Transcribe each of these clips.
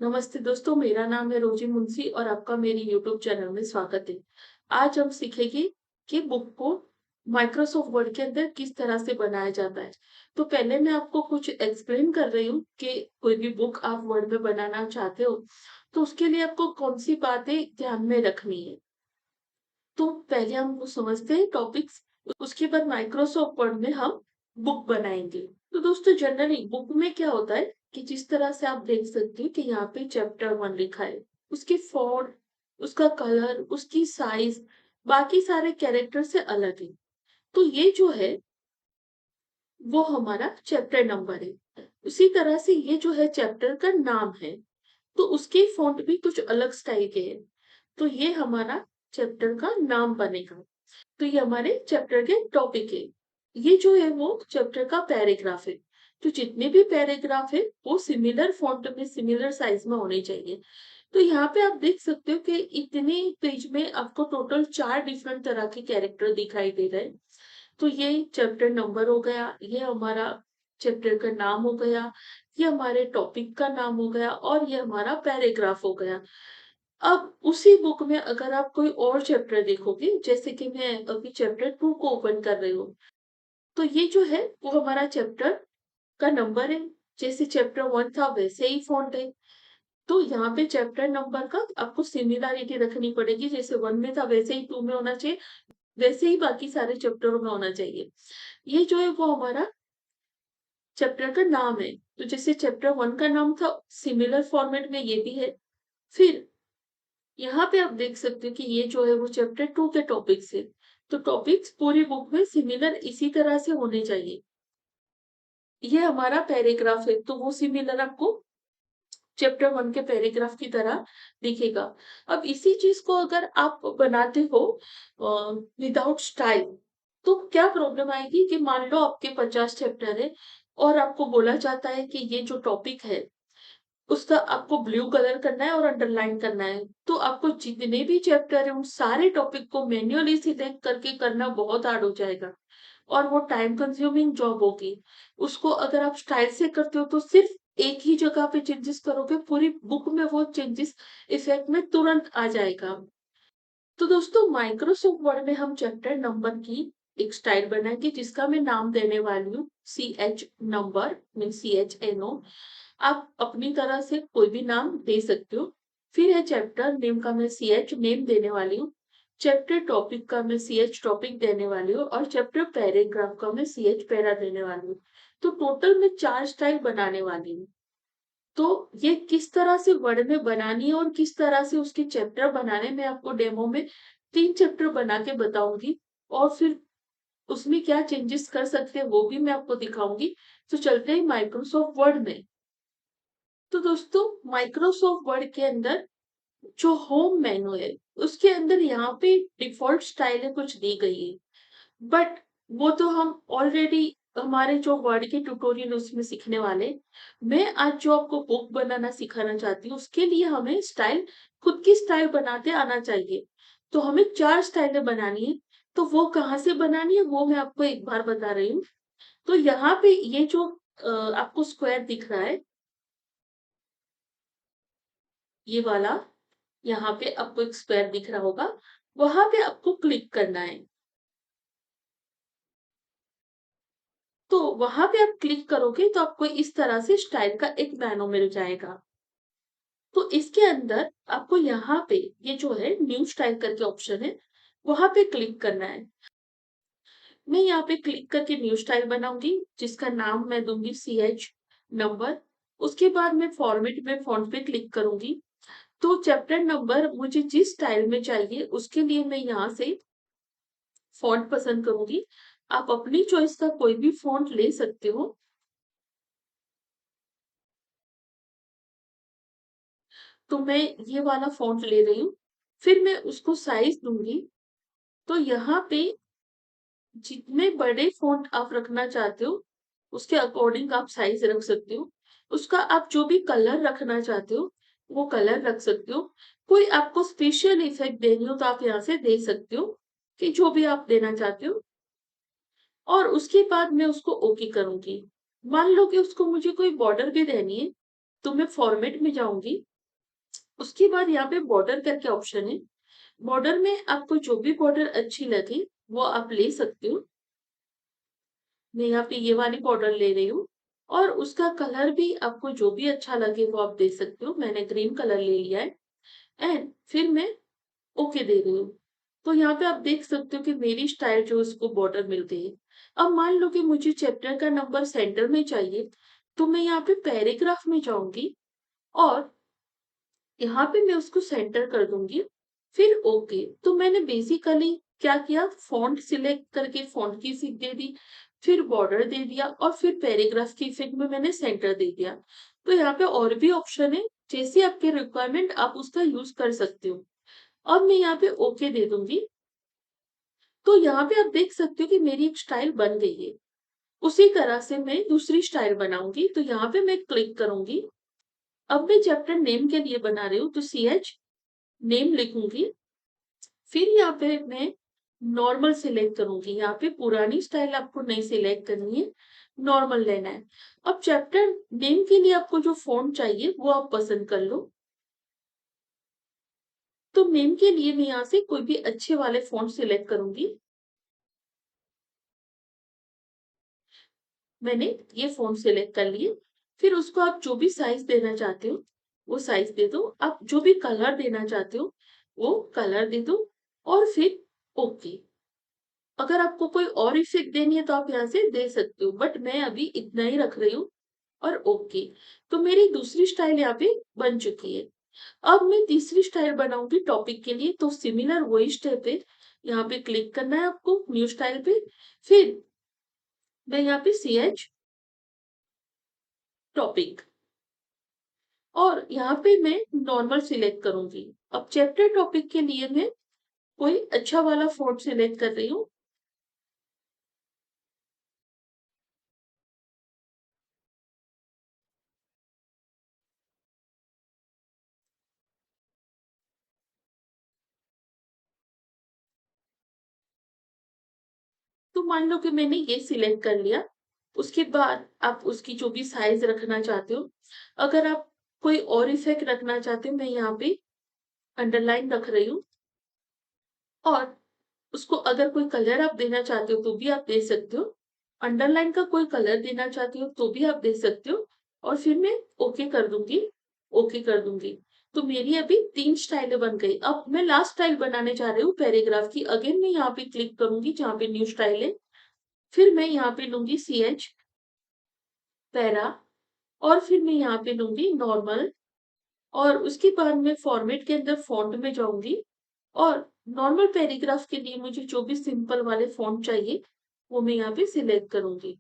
नमस्ते दोस्तों, मेरा नाम है रोजी मुंशी और आपका मेरे यूट्यूब चैनल में स्वागत है। आज हम सीखेंगे कि बुक को माइक्रोसॉफ्ट वर्ड के अंदर किस तरह से बनाया जाता है। तो पहले मैं आपको कुछ एक्सप्लेन कर रही हूँ कि कोई भी बुक आप वर्ड में बनाना चाहते हो, तो उसके लिए आपको कौन सी बातें ध्यान में रखनी है। तो पहले हम वो समझते हैं टॉपिक्स, उसके बाद माइक्रोसॉफ्ट वर्ड में हम बुक बनाएंगे। तो दोस्तों जनरली बुक में क्या होता है कि जिस तरह से आप देख सकते हो कि यहाँ पे चैप्टर 1 लिखा है, उसकी फॉन्ट, उसका कलर, उसकी साइज बाकी सारे कैरेक्टर से अलग है। तो ये जो है वो हमारा चैप्टर नंबर है। उसी तरह से ये जो है चैप्टर का नाम है, तो उसके फॉन्ट भी कुछ अलग स्टाइल के हैं। तो ये हमारा चैप्टर का नाम बनेगा। तो ये हमारे चैप्टर के टॉपिक है। ये जो है वो चैप्टर का पैराग्राफ है। तो जितने भी पैराग्राफ है वो सिमिलर फॉन्ट में सिमिलर साइज में होने चाहिए। तो यहाँ पे आप देख सकते हो कि इतने पेज में आपको टोटल 4 डिफरेंट तरह के कैरेक्टर दिखाई दे रहे हैं। तो ये चैप्टर नंबर हो गया, ये हमारा चैप्टर का नाम हो गया, ये हमारे टॉपिक का नाम हो गया और ये हमारा पैराग्राफ हो गया। अब उसी बुक में अगर आप कोई और चैप्टर देखोगे, जैसे कि मैं अभी चैप्टर 2 को ओपन कर रही हूँ, तो ये जो है वो हमारा चैप्टर का नंबर है। जैसे चैप्टर 1 था वैसे ही फॉन्ट है। तो यहाँ पे चैप्टर नंबर का आपको सिमिलैरिटी रखनी पड़ेगी, जैसे 1 में था वैसे ही 2 में होना चाहिए, वैसे ही बाकी सारे चैप्टरों में होना चाहिए। ये जो है वो हमारा चैप्टर का नाम है। तो जैसे चैप्टर 1 का नाम था, सिमिलर फॉर्मेट में ये भी है। फिर यहाँ पे आप देख सकते हो कि ये जो है वो चैप्टर 2 के टॉपिक्स है। तो टॉपिक्स पूरी बुक में सिमिलर इसी तरह से होने चाहिए। ये हमारा पैराग्राफ है, तो वो सिमिलर आपको चैप्टर 1 के पैराग्राफ की तरह दिखेगा। अब इसी चीज को अगर आप बनाते हो विदाउट स्टाइल, तो क्या प्रॉब्लम आएगी कि मान लो आपके 50 चैप्टर है और आपको बोला जाता है कि ये जो टॉपिक है उसका आपको ब्लू कलर करना है और अंडरलाइन करना है। तो आपको जितने भी चैप्टर है उन सारे टॉपिक को मैन्युअली सिलेक्ट करके करना बहुत हार्ड हो जाएगा और वो टाइम कंज्यूमिंग जॉब होगी। उसको अगर आप स्टाइल से करते हो तो सिर्फ एक ही जगह पे चेंजेस करोगे, पूरी बुक में वो चेंजेस इफेक्ट में तुरंत आ जाएगा। तो दोस्तों माइक्रोसॉफ्ट वर्ड में हम चैप्टर नंबर की एक स्टाइल बनाएंगे जिसका मैं नाम देने वाली हूँ C H number mean CHNO। आप अपनी तरह से कोई भी नाम दे सकते हो। फिर है चैप्टर नेम का मैं CH नेम देने वाली हूँ। चैप्टर टॉपिक का मैं CH टॉपिक देने वाली हूँ और चैप्टर पैराग्राफ का मैं CH पैरा देने वाली हूँ। तो टोटल मैं 4 स्टाइल बनाने वाली हूँ। तो ये किस तरह से वर्ड में बनानी है और किस तरह से उसके चैप्टर बनाने में आपको डेमो में 3 चैप्टर बना के बताऊंगी और फिर उसमें क्या चेंजेस कर सकते हैं वो भी मैं आपको दिखाऊंगी। तो चलते हैं माइक्रोसॉफ्ट वर्ड में। तो दोस्तों माइक्रोसॉफ्ट वर्ड के अंदर जो होम मेन्यू है उसके अंदर यहाँ पे डिफॉल्ट स्टाइल कुछ दी गई है, बट वो तो हम ऑलरेडी हमारे जो वर्ड के ट्यूटोरियल उसमें सीखने वाले। मैं आज जो आपको बुक बनाना सिखाना चाहती हूँ उसके लिए हमें स्टाइल, खुद की स्टाइल बनाते आना चाहिए। तो हमें 4 स्टाइलें बनानी है। तो वो कहाँ से बनानी है वो मैं आपको एक बार बता रही हूँ। तो यहाँ पे ये जो आपको स्क्वायर दिख रहा है, ये वाला, यहाँ पे आपको एक स्क्वायर दिख रहा होगा, वहां पे आपको क्लिक करना है। तो वहां पे आप क्लिक करोगे तो आपको इस तरह से स्टाइल का एक मेनू मिल जाएगा। तो इसके अंदर आपको यहाँ पे ये जो है न्यू स्टाइल करके ऑप्शन है, वहां पे क्लिक करना है। मैं यहाँ पे क्लिक करके न्यू स्टाइल बनाऊंगी जिसका नाम मैं दूंगी CH नंबर। उसके बाद मैं फॉर्मेट में फॉन्ट पे क्लिक करूंगी। तो चैप्टर नंबर मुझे जिस स्टाइल में चाहिए उसके लिए मैं यहाँ से फॉन्ट पसंद करूंगी। आप अपनी चॉइस का कोई भी फॉन्ट ले सकते हो। तो मैं ये वाला फॉन्ट ले रही हूँ। फिर मैं उसको साइज दूंगी। तो यहाँ पे जितने बड़े फॉन्ट आप रखना चाहते हो उसके अकॉर्डिंग आप साइज रख सकते हो। उसका आप जो भी कलर रखना चाहते हो वो कलर रख सकते हो। कोई आपको स्पेशल इफेक्ट देनी हो तो आप यहाँ से दे सकते हो कि जो भी आप देना चाहते हो। और उसके बाद मैं उसको ओके करूंगी। मान लो कि उसको मुझे कोई बॉर्डर भी देनी है, तो मैं फॉर्मेट में जाऊंगी। उसके बाद यहाँ पे बॉर्डर करके ऑप्शन है। बॉर्डर में आपको जो भी बॉर्डर अच्छी लगे वो आप ले सकते हो। मैं यहाँ पे ये वाली बॉर्डर ले रही हूँ और उसका कलर भी आपको जो भी अच्छा लगे वो आप दे सकते हो। मैंने ग्रीन कलर ले लिया है एंड फिर मैं ओके दे रही हूँ। तो यहाँ पे आप देख सकते हो कि मेरी स्टाइल जो उसको बॉर्डर मिल गई है। अब मान लो कि मुझे चैप्टर का नंबर सेंटर में चाहिए, तो मैं यहाँ पे पैराग्राफ में जाऊंगी और यहाँ पे मैं उसको सेंटर कर दूंगी। फिर ओके। तो मैंने बेसिकली क्या किया, फॉन्ट सिलेक्ट करके फॉन्ट की इफेक्ट दे दी, फिर बॉर्डर दे दिया और फिर पैराग्राफ की इफेक्ट में मैंने सेंटर दे दिया। तो यहाँ पे और भी ऑप्शन है, जैसे आपके रिक्वायरमेंट आप उसका यूज कर सकते हो। अब मैं यहाँ पे ओके दे दूंगी। तो यहाँ पे आप देख सकते हो कि मेरी एक स्टाइल बन गई है। उसी तरह से मैं दूसरी स्टाइल बनाऊंगी। तो यहाँ पे मैं क्लिक करूंगी। अब मैं चैप्टर नेम के लिए बना रही हूँ, तो CH नेम लिखूंगी। फिर यहाँ पे मैं नॉर्मल सिलेक्ट करूंगी। यहाँ पे पुरानी स्टाइल आपको नहीं सिलेक्ट करनी है, नॉर्मल लेना है। अब चैप्टर नेम के लिए आपको जो फॉन्ट चाहिए वो आप पसंद कर लो। तो नेम के लिए मैं यहाँ से कोई भी अच्छे वाले फॉन्ट सिलेक्ट करूंगी। मैंने ये फॉन्ट सिलेक्ट कर लिए। फिर उसको आप जो भी साइज देना चाहते हो वो साइज दे दो। आप जो भी कलर देना चाहते हो वो कलर दे दो और फिर ओके। अगर आपको कोई और इफेक्ट देनी है तो आप यहाँ से दे सकते हो, बट मैं अभी इतना ही रख रही हूँ और ओके। तो मेरी दूसरी स्टाइल यहाँ पे बन चुकी है। अब मैं तीसरी स्टाइल बनाऊंगी टॉपिक के लिए। तो सिमिलर वही स्टेप है, यहाँ पे क्लिक करना है आपको न्यू स्टाइल पे। फिर मैं यहाँ पे CH टॉपिक और यहाँ पे मैं नॉर्मल सिलेक्ट करूंगी। अब चैप्टर टॉपिक के लिए मैं कोई अच्छा वाला फॉन्ट सिलेक्ट कर रही हूँ। तो मान लो कि मैंने ये सिलेक्ट कर लिया। उसके बाद आप उसकी जो भी साइज रखना चाहते हो, अगर आप कोई और इफेक्ट रखना चाहते हो, मैं यहाँ पे अंडरलाइन रख रही हूँ। और उसको अगर कोई कलर आप देना चाहते हो तो भी आप दे सकते हो। अंडरलाइन का कोई कलर देना चाहते हो तो भी आप दे सकते हो। और फिर मैं ओके कर दूंगी। ओके कर दूंगी। तो मेरी अभी 3 स्टाइलें बन गई। अब मैं लास्ट स्टाइल बनाने जा रही हूँ पैराग्राफ की। अगेन मैं यहाँ पे क्लिक करूंगी जहाँ पे न्यू स्टाइल है। फिर मैं यहाँ पे लूंगी CH पैरा और फिर मैं यहाँ पे लूंगी नॉर्मल। और उसके बाद मैं फॉर्मेट के अंदर फॉन्ट में जाऊंगी और नॉर्मल पैराग्राफ के लिए मुझे जो भी सिंपल वाले फॉन्ट चाहिए वो मैं यहाँ पे सिलेक्ट करूंगी।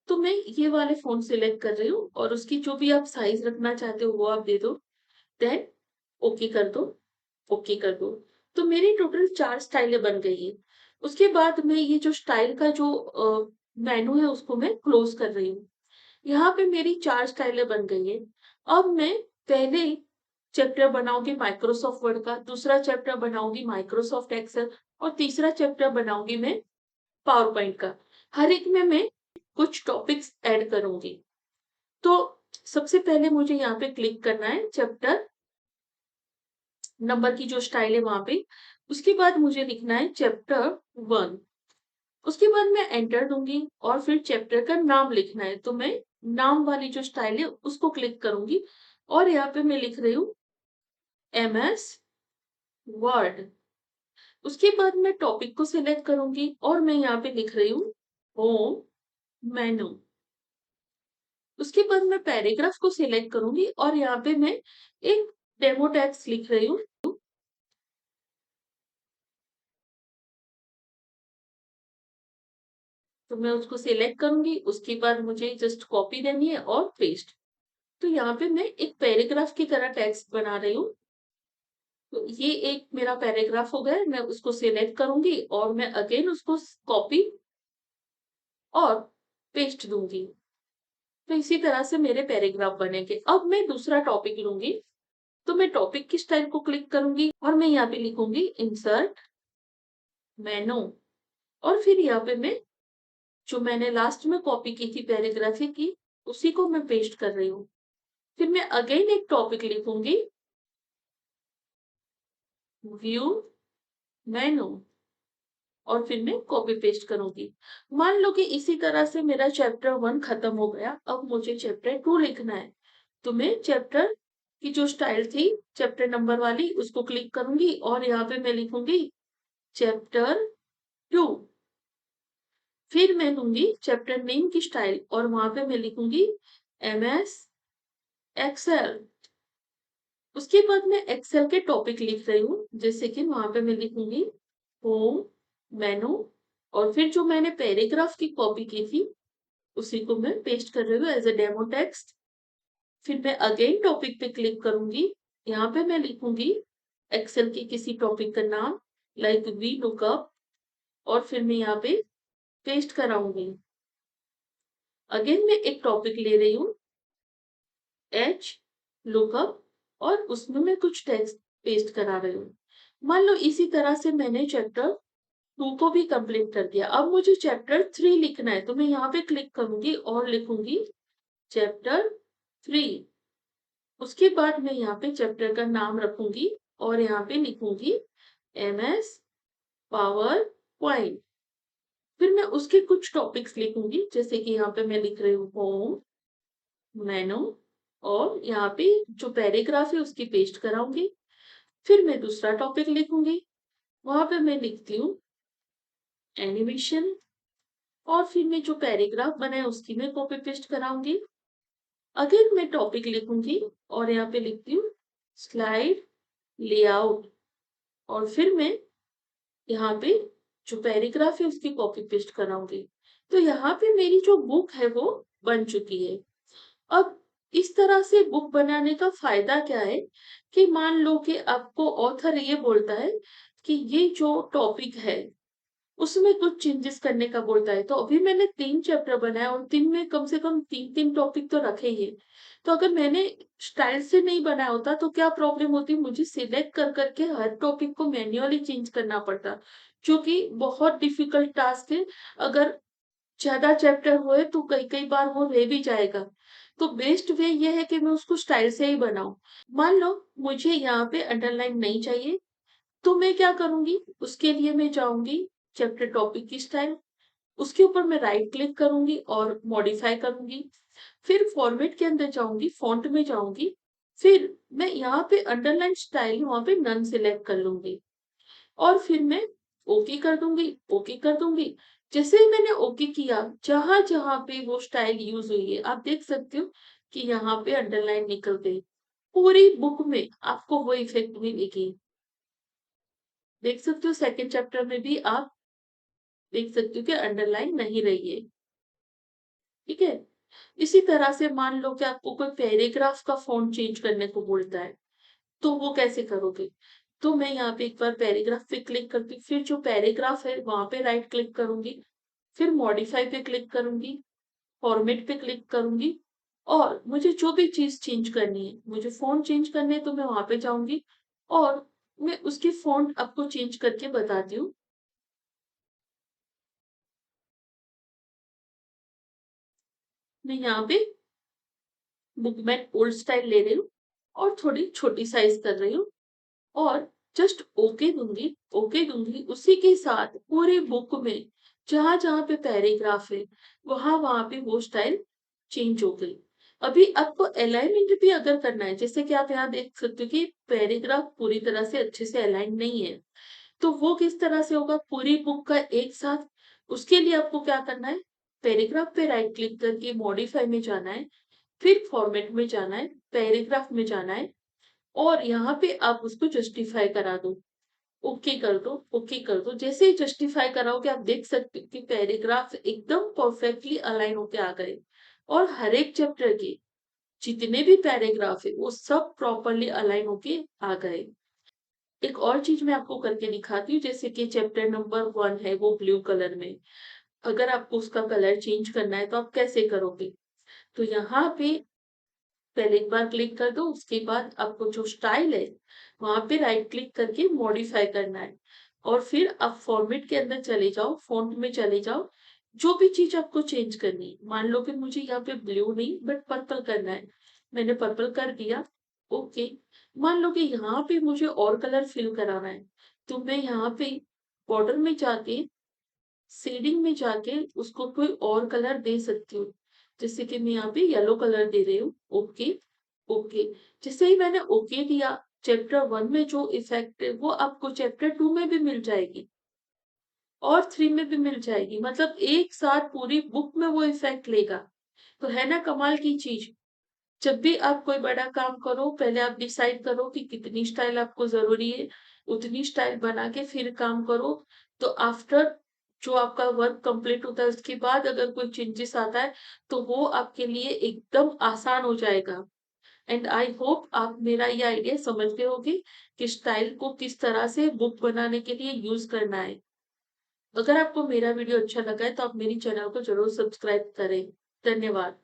तो मैं ये वाले फॉन्ट सिलेक्ट कर रही हूँ और उसकी जो भी आप साइज रखना चाहते हो वो आप दे दो। देन ओके कर दो। ओके कर दो। तो मेरी टोटल 4 स्टाइलें बन गई है। उसके बाद मैं ये जो स्टाइल का जो मेनू है उसको मैं क्लोज कर रही हूँ। यहाँ पे मेरी 4 स्टाइलें बन गई है। अब मैं पहले चैप्टर बनाऊंगी माइक्रोसॉफ्ट वर्ड का, दूसरा चैप्टर बनाऊंगी माइक्रोसॉफ्ट एक्सेल और तीसरा चैप्टर बनाऊंगी मैं पावर पॉइंट का। हर एक में मैं कुछ टॉपिक्स ऐड करूंगी। तो सबसे पहले मुझे यहाँ पे क्लिक करना है चैप्टर नंबर की जो स्टाइल है वहां पे। उसके बाद मुझे लिखना है चैप्टर 1। उसके बाद मैं एंटर दूंगी और फिर चैप्टर का नाम लिखना है। तो मैं नाम वाली जो स्टाइल है उसको क्लिक करूंगी और यहाँ पे मैं लिख रही हूँ MS वर्ड। उसके बाद मैं टॉपिक को सिलेक्ट करूंगी और मैं यहाँ पे लिख रही हूँ होम मेनू। उसके बाद मैं पैराग्राफ को सिलेक्ट करूंगी और यहाँ पे मैं एक डेमो टेक्स्ट लिख रही हूँ। तो मैं उसको सिलेक्ट करूंगी। उसके बाद मुझे जस्ट कॉपी देनी है और पेस्ट। तो यहाँ पे मैं एक पैराग्राफ की तरह टेक्स्ट बना रही हूँ। तो ये एक मेरा पैराग्राफ हो गया। मैं उसको सिलेक्ट करूंगी और मैं अगेन उसको कॉपी और पेस्ट दूंगी। तो इसी तरह से मेरे पैराग्राफ बनेंगे। अब मैं दूसरा टॉपिक लूंगी। तो मैं टॉपिक की स्टाइल को क्लिक करूंगी और मैं यहाँ पे लिखूंगी इंसर्ट मेनू। और फिर यहाँ पे मैं जो मैंने लास्ट में कॉपी की थी पैराग्राफी की, उसी को मैं पेस्ट कर रही हूँ। फिर मैं अगेन एक टॉपिक लिखूंगी, व्यू मेनू, और फिर मैं कॉपी पेस्ट करूंगी। मान लो कि इसी तरह से मेरा चैप्टर 1 खत्म हो गया, अब मुझे चैप्टर 2 लिखना है। तो मैं चैप्टर की जो स्टाइल थी चैप्टर नंबर वाली, उसको क्लिक करूंगी और यहाँ पे मैं लिखूंगी चैप्टर 2। फिर मैं लूंगी चैप्टर नेम की स्टाइल और वहां पे मैं लिखूंगी MS एक्सेल। उसके बाद मैं एक्सेल के टॉपिक लिख रही हूँ, जैसे कि वहां पे मैं लिखूंगी होम मेनू, और फिर जो मैंने पैराग्राफ की कॉपी की थी उसी को मैं पेस्ट कर रही हूँ एज अ डेमो टेक्स्ट। फिर मैं अगेन टॉपिक पे क्लिक करूंगी, यहाँ पे मैं लिखूंगी एक्सेल के किसी टॉपिक का नाम, लाइक वी लुकअप, और फिर मैं यहाँ पे पेस्ट कराऊंगी। अगेन मैं एक टॉपिक ले रही हूँ एच लुकअप, और उसमें मैं कुछ टेक्स्ट पेस्ट करा रही हूँ। मान लो इसी तरह से मैंने चैप्टर 2 को भी कंप्लीट कर दिया। अब मुझे चैप्टर 3 लिखना है, तो मैं यहाँ पे क्लिक करूंगी और लिखूंगी चैप्टर 3। उसके बाद मैं यहाँ पे चैप्टर का नाम रखूंगी और यहाँ पे लिखूंगी MS पावर पॉइंट। फिर मैं उसके कुछ टॉपिक्स लिखूंगी, जैसे कि यहाँ पे मैं लिख रही हूँ होम मेनू, और यहाँ पे जो पैराग्राफ है उसकी पेस्ट कराऊंगी। फिर मैं दूसरा टॉपिक लिखूंगी, वहां पे मैं लिखती हूँ एनिमेशन, और फिर मैं जो पैराग्राफ बनाए उसकी मैं कॉपी पेस्ट कराऊंगी। अगेन मैं टॉपिक लिखूंगी और यहाँ पे लिखती हूँ स्लाइड लेआउट, और फिर मैं यहाँ पे जो पैराग्राफ है उसकी कॉपी पेस्ट कराऊंगी। तो यहाँ पे मेरी जो बुक है वो बन चुकी है। अब इस तरह से बुक बनाने का फायदा क्या है कि मान लो कि आपको ऑथर ये बोलता है कि ये जो टॉपिक है उसमें कुछ चेंजेस करने का बोलता है। तो अभी मैंने 3 चैप्टर बनाए और 3 में कम से कम 3-3 टॉपिक तो रखे ही है। तो अगर मैंने स्टाइल से नहीं बनाया होता तो क्या प्रॉब्लम होती, मुझे सिलेक्ट कर करके हर टॉपिक को मैन्युअली चेंज करना पड़ता, जो कि बहुत डिफिकल्ट टास्क है। अगर ज्यादा चैप्टर हुए तो कई कई बार वो रह भी जाएगा। तो बेस्ट वे ये है कि मैं उसको स्टाइल से ही बनाऊं। मान लो मुझे यहाँ पे अंडरलाइन नहीं चाहिए, तो मैं क्या करूंगी, उसके लिए मैं जाऊंगी चैप्टर टॉपिक की स्टाइल, उसके ऊपर मैं राइट क्लिक करूंगी और मॉडिफाई करूंगी। फिर फॉर्मेट के अंदर जाऊंगी, फॉन्ट में जाऊंगी, फिर मैं यहाँ पे अंडरलाइन स्टाइल वहां पे नन सिलेक्ट कर लूंगी, और फिर मैं ओके कर दूंगी, ओके कर दूंगी। जैसे ही मैंने ओके किया, जहां जहां पे वो स्टाइल यूज हुई है आप देख सकते हो कि यहाँ पे अंडरलाइन निकल गई। पूरी बुक में आपको वो इफेक्ट मिलेगी। देख सकते हो सेकंड चैप्टर में भी आप देख सकते हो कि अंडरलाइन नहीं रही है। ठीक है। इसी तरह से मान लो कि आपको कोई पैराग्राफ का फॉन्ट चेंज करने को बोलता है, तो वो कैसे करोगे। तो मैं यहाँ पे एक बार पैराग्राफ पे क्लिक करती हूँ, फिर जो पैराग्राफ है वहां पे राइट क्लिक करूंगी, फिर मॉडिफाई पे क्लिक करूंगी, फॉर्मेट पे क्लिक करूंगी, और मुझे जो भी चीज चेंज करनी है, मुझे फॉन्ट चेंज करने है तो मैं वहां पे जाऊंगी और मैं उसकी फॉन्ट आपको चेंज करके बताती हूँ। मैं यहाँ पे बुक में ओल्ड स्टाइल ले रही हूँ और थोड़ी छोटी साइज कर रही हूँ, और जस्ट ओके दूंगी, ओके दूंगी। उसी के साथ पूरी बुक में जहां जहां पे पैराग्राफ है वहां वहां पे वो स्टाइल चेंज हो गई। अभी आपको अलाइनमेंट भी अगर करना है, जैसे कि आप यहाँ देख सकते हो कि पैराग्राफ पूरी तरह से अच्छे से अलाइन नहीं है, तो वो किस तरह से होगा पूरी बुक का एक साथ। उसके लिए आपको क्या करना है, पैराग्राफ पे राइट क्लिक करके मॉडिफाई में जाना है, फिर फॉर्मेट में जाना है, पैराग्राफ में जाना है, और यहाँ पे आप उसको जस्टिफाई करा दो, ओके कर दो, ओके कर दो। जैसे ही जस्टिफाई कराओगे आप देख सकते हो कि पैराग्राफ एकदम परफेक्टली अलाइन होके आ गए, और हर एक चैप्टर के जितने भी पैराग्राफ है वो सब प्रॉपरली अलाइन होके आ गए। एक और चीज मैं आपको करके दिखाती हूँ, जैसे कि चैप्टर नंबर 1 है वो ब्लू कलर में, अगर आपको उसका कलर चेंज करना है तो आप कैसे करोगे। तो यहाँ पे पहले एक बार क्लिक कर दो, उसके बाद आपको जो स्टाइल है वहां पे राइट क्लिक करके मॉडिफाई करना है। और फिर आप फॉर्मेट के अंदर चले जाओ, फ़ॉन्ट में चले जाओ, जो भी चीज़ आपको चेंज करनी है। मान लो कि मुझे यहाँ पे ब्लू नहीं बट पर्पल करना है, मैंने पर्पल कर दिया, ओके। मान लो कि यहाँ पे मुझे और कलर फिल कराना है, तो मैं यहाँ पे बॉर्डर में जाके, शेडिंग में जाके उसको कोई और कलर दे सकती हूँ। जैसे कि मैं यहाँ पे येलो कलर दे रही हूँ, ओके, ओके। जैसे ही मैंने ओके दिया, चैप्टर 1 में जो इफ़ेक्ट है वो आपको चैप्टर 2 में भी मिल जाएगी और 3 में भी मिल जाएगी। मतलब एक साथ पूरी बुक में वो इफ़ेक्ट लेगा। तो है ना कमाल की चीज़? जब भी आप कोई बड़ा काम करो, पहले आप डिसाइड करो कि कितनी स्टाइल आपको ज़रूरी है, उतनी स्टाइल बना के फिर काम करो। तो आफ्टर जो आपका वर्क कंप्लीट होता है, उसके बाद अगर कोई चेंजेस आता है, तो वो आपके लिए एकदम आसान हो जाएगा। एंड आई होप आप मेरा ये आइडिया समझ गए होंगे कि स्टाइल को किस तरह से बुक बनाने के लिए यूज़ करना है। अगर आपको मेरा वीडियो अच्छा लगा है, तो आप मेरी चैनल को ज़रूर सब्सक्राइब करें। धन्यवाद।